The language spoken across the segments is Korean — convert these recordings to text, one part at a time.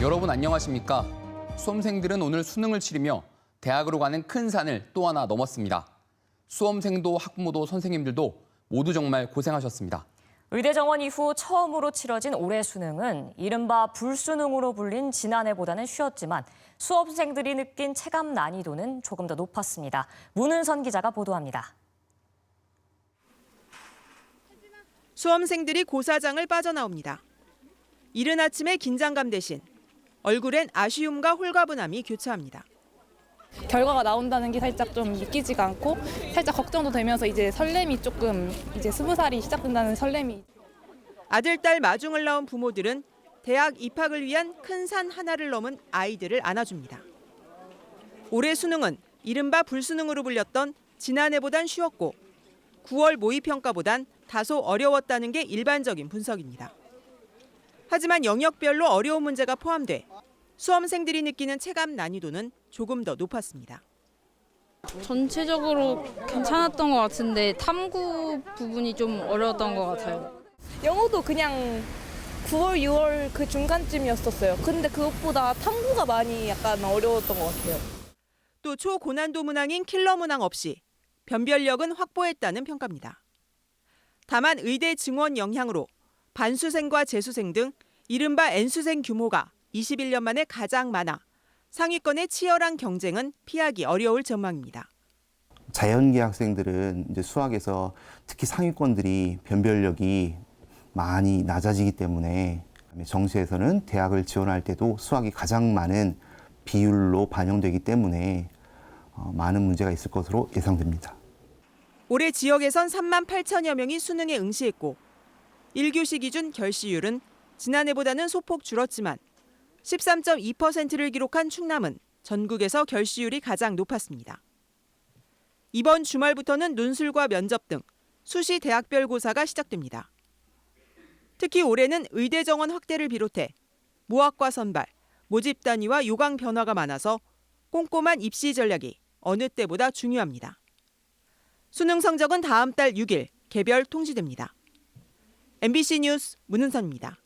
여러분 안녕하십니까? 수험생들은 오늘 수능을 치르며 대학으로 가는 큰 산을 또 하나 넘었습니다. 수험생도 학부모도 선생님들도 모두 정말 고생하셨습니다. 의대 정원 이후 처음으로 치러진 올해 수능은 이른바 불수능으로 불린 지난해보다는 쉬웠지만 수험생들이 느낀 체감 난이도는 조금 더 높았습니다. 문은선 기자가 보도합니다. 수험생들이 고사장을 빠져나옵니다. 이른 아침의 긴장감 대신 얼굴엔 아쉬움과 홀가분함이 교차합니다. 결과가 나온다는 게 살짝 좀 믿기지가 않고 살짝 걱정도 되면서 이제 설렘이 조금 이제 20살이 시작된다는 설렘이. 아들, 딸 마중을 낳은 부모들은 대학 입학을 위한 큰 산 하나를 넘은 아이들을 안아줍니다. 올해 수능은 이른바 불수능으로 불렸던 지난해보단 쉬웠고 9월 모의평가보단 다소 어려웠다는 게 일반적인 분석입니다. 하지만 영역별로 어려운 문제가 포함돼 수험생들이 느끼는 체감 난이도는 조금 더 높았습니다. 전체적으로 괜찮았던 것 같은데 탐구 부분이 좀 어려웠던 것 같아요. 영어도 그냥 9월, 6월 그 중간쯤이었었어요. 근데 그것보다 탐구가 많이 약간 어려웠던 것 같아요. 또 초고난도 문항인 킬러 문항 없이 변별력은 확보했다는 평가입니다. 다만 의대 증원 영향으로 반수생과 재수생 등 이른바 N수생 규모가 21년 만에 가장 많아 상위권의 치열한 경쟁은 피하기 어려울 전망입니다. 자연계 학생들은 이제 수학에서 특히 상위권들이 변별력이 많이 낮아지기 때문에 정시에서는 대학을 지원할 때도 수학이 가장 많은 비율로 반영되기 때문에 많은 문제가 있을 것으로 예상됩니다. 올해 지역에선 3만 8천여 명이 수능에 응시했고 1교시 기준 결시율은 지난해보다는 소폭 줄었지만 13.2%를 기록한 충남은 전국에서 결시율이 가장 높았습니다. 이번 주말부터는 논술과 면접 등 수시 대학별 고사가 시작됩니다. 특히 올해는 의대 정원 확대를 비롯해 모학과 선발, 모집 단위와 요강 변화가 많아서 꼼꼼한 입시 전략이 어느 때보다 중요합니다. 수능 성적은 다음 달 6일 개별 통지됩니다. MBC 뉴스 문은선입니다.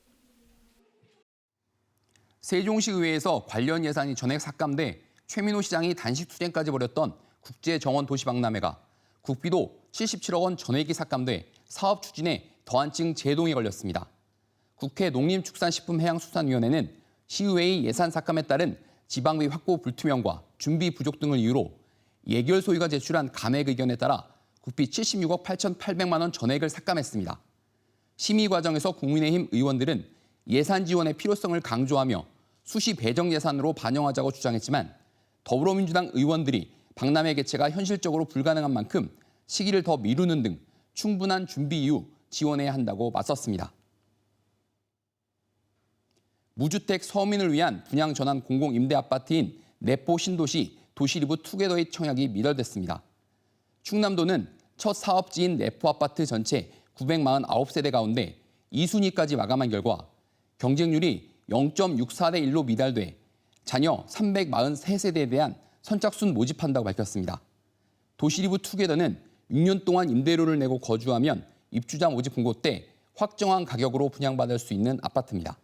세종시 의회에서 관련 예산이 전액 삭감돼 최민호 시장이 단식 투쟁까지 벌였던 국제정원 도시박람회가 국비도 77억 원 전액이 삭감돼 사업 추진에 더한 층 제동이 걸렸습니다. 국회 농림축산식품해양수산위원회는 시의회의 예산 삭감에 따른 지방비 확보 불투명과 준비 부족 등을 이유로 예결소위가 제출한 감액 의견에 따라 국비 76억 8,800만 원 전액을 삭감했습니다. 심의 과정에서 국민의힘 의원들은 예산 지원의 필요성을 강조하며 수시 배정 예산으로 반영하자고 주장했지만 더불어민주당 의원들이 박람회 개최가 현실적으로 불가능한 만큼 시기를 더 미루는 등 충분한 준비 이후 지원해야 한다고 맞섰습니다. 무주택 서민을 위한 분양 전환 공공임대아파트인 내포 신도시 도시리브 투게더의 청약이 미달됐습니다. 충남도는 첫 사업지인 내포 아파트 전체 949세대 가운데 2순위까지 마감한 결과 경쟁률이 0.64대 1로 미달돼 자녀 343세대에 대한 선착순 모집한다고 밝혔습니다. 도시리브 투게더는 6년 동안 임대료를 내고 거주하면 입주자 모집 공고 때 확정한 가격으로 분양받을 수 있는 아파트입니다.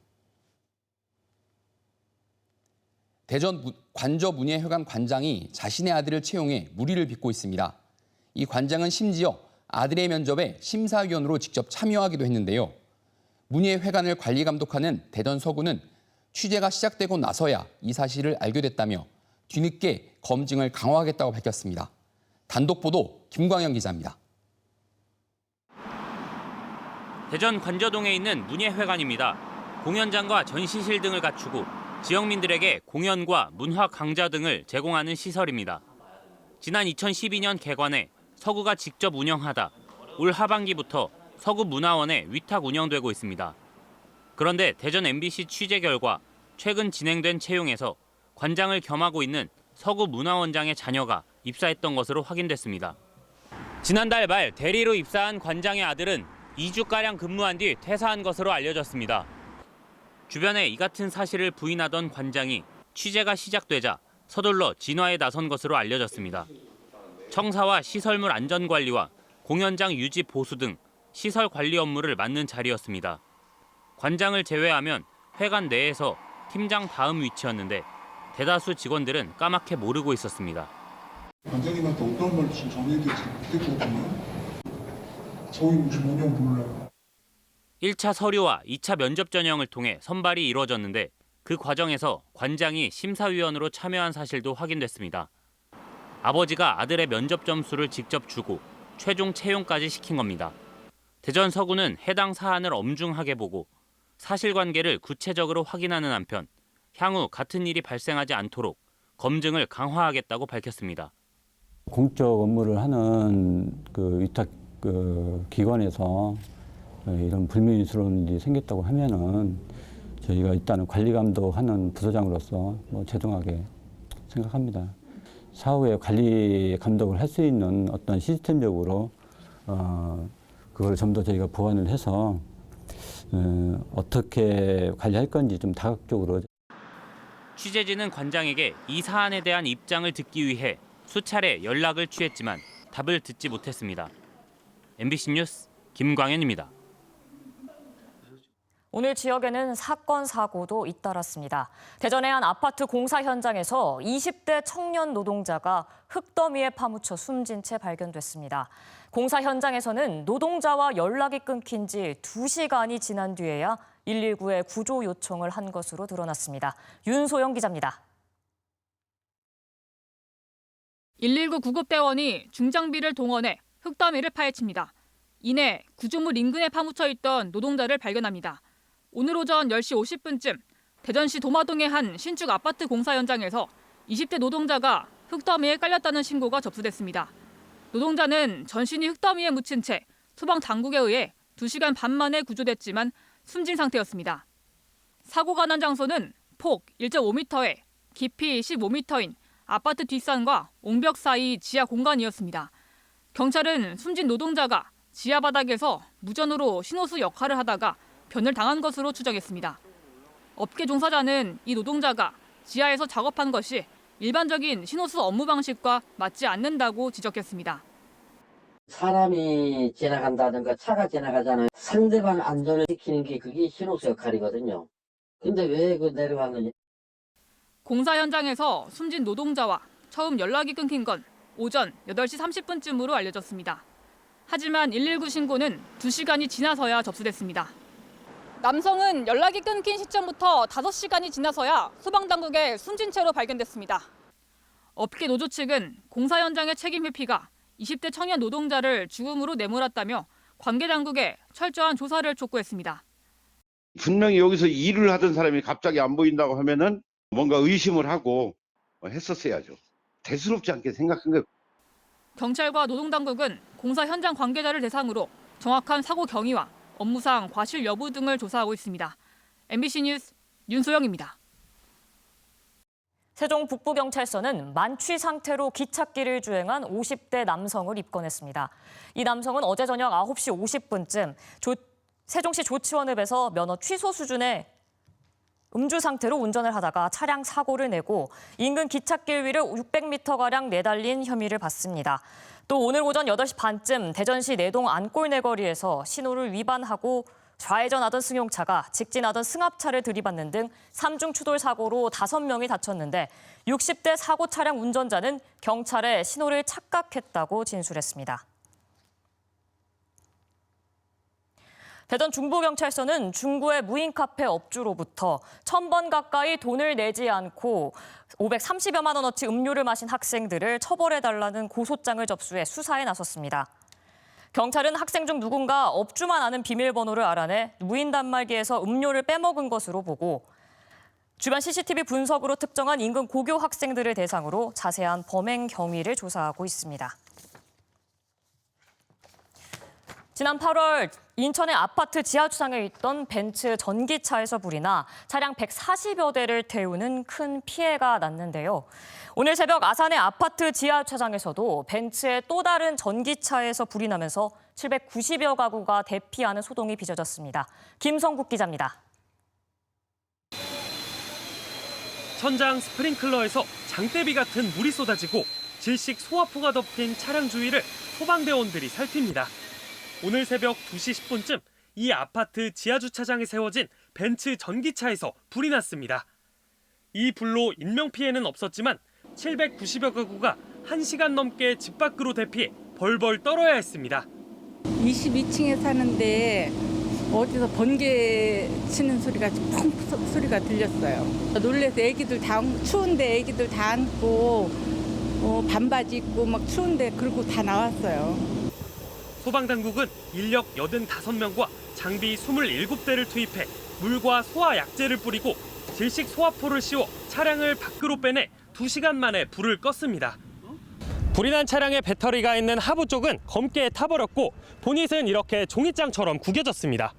대전 관저문예회관 관장이 자신의 아들을 채용해 물의를 빚고 있습니다. 이 관장은 심지어 아들의 면접에 심사위원으로 직접 참여하기도 했는데요. 문예회관을 관리 감독하는 대전 서구는 취재가 시작되고 나서야 이 사실을 알게 됐다며 뒤늦게 검증을 강화하겠다고 밝혔습니다. 단독 보도 김광현 기자입니다. 대전 관저동에 있는 문예회관입니다. 공연장과 전시실 등을 갖추고 지역민들에게 공연과 문화 강좌 등을 제공하는 시설입니다. 지난 2012년 개관해 서구가 직접 운영하다 올 하반기부터 서구문화원에 위탁 운영되고 있습니다. 그런데 대전 MBC 취재 결과 최근 진행된 채용에서 관장을 겸하고 있는 서구문화원장의 자녀가 입사했던 것으로 확인됐습니다. 지난달 말 대리로 입사한 관장의 아들은 2주가량 근무한 뒤 퇴사한 것으로 알려졌습니다. 주변에 이 같은 사실을 부인하던 관장이 취재가 시작되자 서둘러 진화에 나선 것으로 알려졌습니다. 청사와 시설물 안전관리와 공연장 유지 보수 등 시설 관리 업무를 맡는 자리였습니다. 관장을 제외하면 회관 내에서 팀장 다음 위치였는데 대다수 직원들은 까맣게 모르고 있었습니다. 관장님한테 어떤 말씀 전해드리지 못했거든요. 저희 혹시 뭐냐고 몰라요. 1차 서류와 2차 면접 전형을 통해 선발이 이루어졌는데 그 과정에서 관장이 심사위원으로 참여한 사실도 확인됐습니다. 아버지가 아들의 면접 점수를 직접 주고 최종 채용까지 시킨 겁니다. 대전 서구는 해당 사안을 엄중하게 보고 사실관계를 구체적으로 확인하는 한편 향후 같은 일이 발생하지 않도록 검증을 강화하겠다고 밝혔습니다. 공적 업무를 하는 그 위탁 기관에서 이런 불미스러운 일이 생겼다고 하면은 저희가 일단은 관리 감독하는 부서장으로서 제동하게 생각합니다. 사후에 관리 감독을 할 수 있는 어떤 시스템적으로 그걸 좀 더 저희가 보완을 해서 어떻게 관리할 건지 좀 다각적으로. 취재진은 관장에게 이 사안에 대한 입장을 듣기 위해 수차례 연락을 취했지만 답을 듣지 못했습니다. MBC 뉴스 김광현입니다. 오늘 지역에는 사건, 사고도 잇따랐습니다. 대전의 한 아파트 공사 현장에서 20대 청년 노동자가 흙더미에 파묻혀 숨진 채 발견됐습니다. 공사 현장에서는 노동자와 연락이 끊긴 지 2시간이 지난 뒤에야 119에 구조 요청을 한 것으로 드러났습니다. 윤소영 기자입니다. 119 구급대원이 중장비를 동원해 흙더미를 파헤칩니다. 이내 구조물 인근에 파묻혀 있던 노동자를 발견합니다. 오늘 오전 10시 50분쯤 대전시 도마동의 한 신축 아파트 공사 현장에서 20대 노동자가 흙더미에 깔렸다는 신고가 접수됐습니다. 노동자는 전신이 흙더미에 묻힌 채 소방 당국에 의해 2시간 반 만에 구조됐지만 숨진 상태였습니다. 사고가 난 장소는 폭 1.5m에 깊이 15m인 아파트 뒷산과 옹벽 사이 지하 공간이었습니다. 경찰은 숨진 노동자가 지하 바닥에서 무전으로 신호수 역할을 하다가 변을 당한 것으로 추정했습니다. 업계 종사자는 이 노동자가 지하에서 작업한 것이 일반적인 신호수 업무 방식과 맞지 않는다고 지적했습니다. 사람이 지나간다든가 차가 지나가잖아요. 상대방 안전을 지키는 게 그게 신호수 역할이거든요. 근데 왜 그 내려왔느냐? 공사 현장에서 숨진 노동자와 처음 연락이 끊긴 건 오전 8시 30분쯤으로 알려졌습니다. 하지만 119 신고는 2시간이 지나서야 접수됐습니다. 남성은 연락이 끊긴 시점부터 5시간이 지나서야 소방당국에 숨진 채로 발견됐습니다. 업계 노조 측은 공사 현장의 책임 회피가 20대 청년 노동자를 죽음으로 내몰았다며 관계당국에 철저한 조사를 촉구했습니다. 분명히 여기서 일을 하던 사람이 갑자기 안 보인다고 하면은 뭔가 의심을 하고 했었어야죠. 대수롭지 않게 생각한 거예요. 경찰과 노동당국은 공사 현장 관계자를 대상으로 정확한 사고 경위와 업무상 과실 여부 등을 조사하고 있습니다. MBC 뉴스 윤소영입니다. 세종 북부경찰서는 만취 상태로 기찻길을 주행한 50대 남성을 입건했습니다. 이 남성은 어제 저녁 9시 50분쯤 세종시 조치원읍에서 면허 취소 수준의 음주 상태로 운전을 하다가 차량 사고를 내고 인근 기찻길 위를 600m가량 내달린 혐의를 받습니다. 또 오늘 오전 8시 반쯤 대전시 내동 안골내거리에서 신호를 위반하고 좌회전하던 승용차가 직진하던 승합차를 들이받는 등 3중 추돌 사고로 5명이 다쳤는데 60대 사고 차량 운전자는 경찰에 신호를 착각했다고 진술했습니다. 대전 중부경찰서는 중구의 무인 카페 업주로부터 1,000번 가까이 돈을 내지 않고 530여만 원어치 음료를 마신 학생들을 처벌해달라는 고소장을 접수해 수사에 나섰습니다. 경찰은 학생 중 누군가 업주만 아는 비밀번호를 알아내 무인 단말기에서 음료를 빼먹은 것으로 보고 주변 CCTV 분석으로 특정한 인근 고교 학생들을 대상으로 자세한 범행 경위를 조사하고 있습니다. 지난 8월 인천의 아파트 지하주차장에 있던 벤츠 전기차에서 불이 나 차량 140여 대를 태우는 큰 피해가 났는데요. 오늘 새벽 아산의 아파트 지하주차장에서도 벤츠의 또 다른 전기차에서 불이 나면서 790여 가구가 대피하는 소동이 빚어졌습니다. 김성국 기자입니다. 천장 스프링클러에서 장대비 같은 물이 쏟아지고 질식 소화포가 덮인 차량 주위를 소방대원들이 살핍니다. 오늘 새벽 2시 10분쯤 이 아파트 지하주차장에 세워진 벤츠 전기차에서 불이 났습니다. 이 불로 인명피해는 없었지만 790여 가구가 1시간 넘게 집 밖으로 대피해 벌벌 떨어야 했습니다. 22층에 사는데 어디서 번개 치는 소리가 펑 소리가 들렸어요. 놀래서 애기들 다 추운데 애기들 다 안고 반바지 입고 막 추운데 그러고 다 나왔어요. 소방당국은 인력 85명과 장비 27대를 투입해 물과 소화 약재를 뿌리고 질식 소화포를 씌워 차량을 밖으로 빼내 2시간 만에 불을 껐습니다. 불이 난 차량의 배터리가 있는 하부 쪽은 검게 타버렸고 보닛은 이렇게 종이장처럼 구겨졌습니다.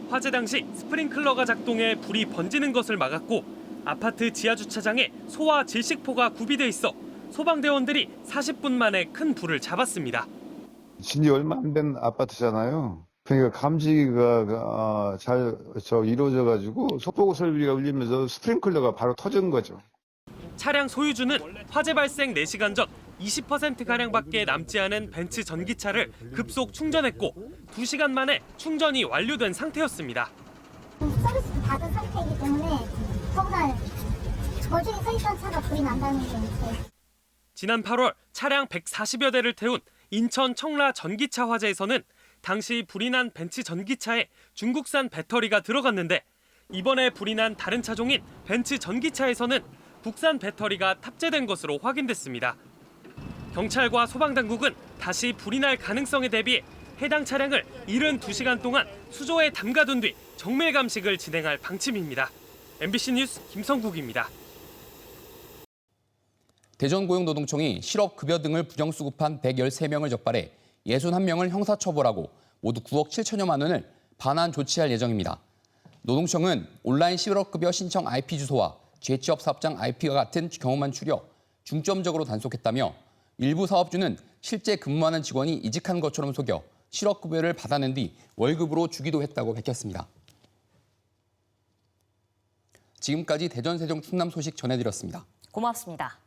화재 당시 스프링클러가 작동해 불이 번지는 것을 막았고 아파트 지하주차장에 소와 질식포가 구비돼 있어 소방대원들이 40분 만에 큰 불을 잡았습니다. 진이 얼마 안 된 아파트잖아요. 그러니까 감지가 잘 이루어져가지고 속보고 설비가 울리면서 스프링클러가 바로 터진 거죠. 차량 소유주는 화재 발생 4시간 전 20%가량밖에 남지 않은 벤츠 전기차를 급속 충전했고 2시간 만에 충전이 완료된 상태였습니다. 서비스 받은 상태이기 때문에 더구나 저중에 서 있던 차가 불이 난다는 게 지난 8월 차량 140여 대를 태운 인천 청라 전기차 화재에서는 당시 불이 난 벤츠 전기차에 중국산 배터리가 들어갔는데 이번에 불이 난 다른 차종인 벤츠 전기차에서는 국산 배터리가 탑재된 것으로 확인됐습니다. 경찰과 소방당국은 다시 불이 날 가능성에 대비해 해당 차량을 72시간 동안 수조에 담가둔 뒤 정밀 감식을 진행할 방침입니다. MBC 뉴스 김성국입니다. 대전고용노동청이 실업급여 등을 부정수급한 113명을 적발해 61명을 형사처벌하고 모두 9억 7천여만 원을 반환 조치할 예정입니다. 노동청은 온라인 실업급여 신청 IP 주소와 재취업 사업장 IP와 같은 경우만 추려 중점적으로 단속했다며 일부 사업주는 실제 근무하는 직원이 이직한 것처럼 속여 실업급여를 받아낸 뒤 월급으로 주기도 했다고 밝혔습니다. 지금까지 대전, 세종, 충남 소식 전해드렸습니다. 고맙습니다.